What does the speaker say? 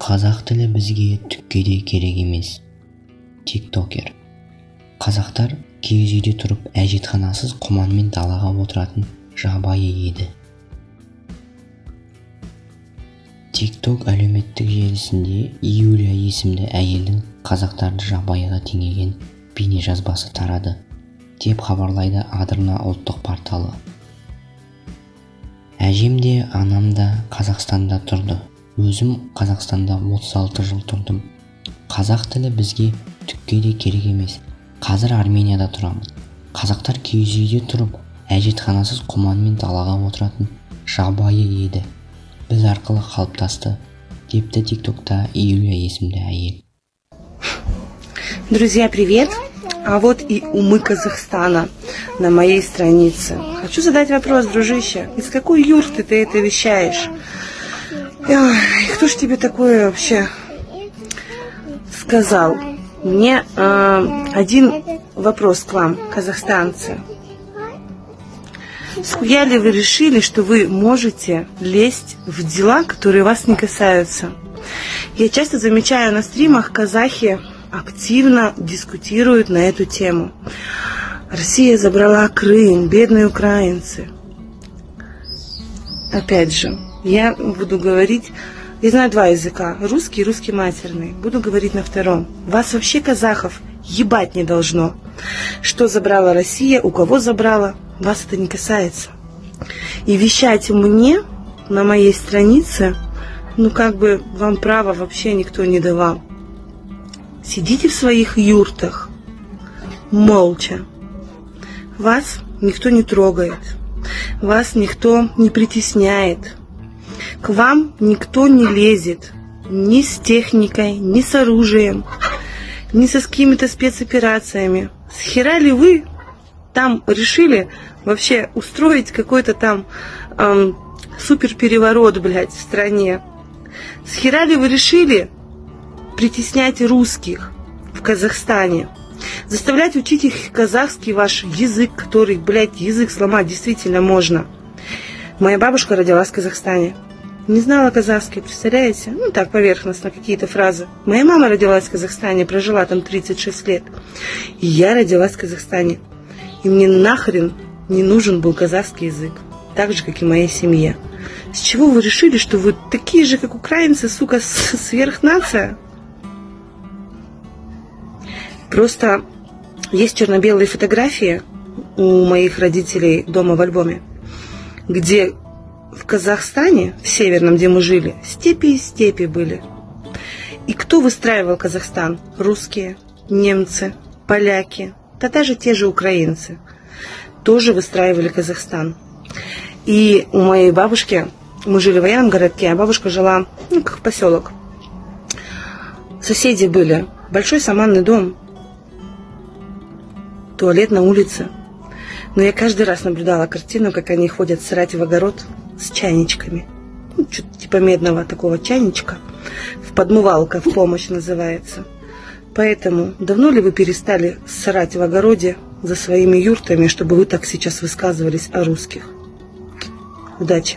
Қазақ тілі бізге түкке де керек емес. Тиктокер. Қазақтар киіз үйде тұрып әжетханасыз құманмен далаға отыратын жабайы еді. Тикток әлеуметтік желісінде Юлия есімді әйелдің қазақтарды жабайыға теңеген бейнежазбасы тарады, деп хабарлайды Адырна ұлттық порталы. Әжем де, анам да Қазақстанда тұрды. Өзім Қазақстанда 36 жыл тұрдым. Қазақ тілі бізге түкке де керек емес. Қазір Арменияда тұрамын. Қазақтар киіз үйде тұрып, әжетханасыз құманмен далаға отыратын жабайы еді. Біз арқылы қалыптасты, депті тиктокта Юлия есімді әйел. Друзья, привет! А вот и умы Казахстана на моей странице. Хочу задать вопрос, дружище. Из какой юрты ты это вещаешь? Кто ж тебе такое вообще сказал? Мне один вопрос к вам, казахстанцы. Схуя ли вы решили, что вы можете лезть в дела, которые вас не касаются? Я часто замечаю на стримах, казахи активно дискутируют на эту тему. Россия забрала Крым, бедные украинцы. Опять же, я буду говорить, я знаю два языка, русский и русский матерный. Буду говорить на втором. Вас вообще, казахов, ебать не должно. Что забрала Россия, у кого забрала, вас это не касается. И вещать мне на моей странице, как бы вам права вообще никто не давал. Сидите в своих юртах, молча. Вас никто не трогает, вас никто не притесняет. К вам никто не лезет ни с техникой, ни с оружием, ни со какими-то спецоперациями. Схера ли вы там решили вообще устроить какой-то там суперпереворот, блядь, в стране? Схера ли вы решили притеснять русских в Казахстане? Заставлять учить их казахский ваш язык, который, блядь, язык сломать действительно можно. Моя бабушка родилась в Казахстане. Не знала казахский, представляете? Так, поверхностно, какие-то фразы. Моя мама родилась в Казахстане, прожила там 36 лет. И я родилась в Казахстане. И мне нахрен не нужен был казахский язык. Так же, как и моей семье. С чего вы решили, что вы такие же, как украинцы, сука, сверхнация? Просто есть черно-белые фотографии у моих родителей дома в альбоме, где в Казахстане, в северном, где мы жили, степи и степи были. И кто выстраивал Казахстан? Русские, немцы, поляки, да даже те же украинцы тоже выстраивали Казахстан. И у моей бабушки, мы жили в военном городке, а бабушка жила, как поселок. Соседи были, большой саманный дом, туалет на улице. Но я каждый раз наблюдала картину, как они ходят срать в огород с чайничками. Что-то типа медного такого чайничка. В подмывалка в помощь называется. Поэтому давно ли вы перестали срать в огороде за своими юртами, чтобы вы так сейчас высказывались о русских? Удачи!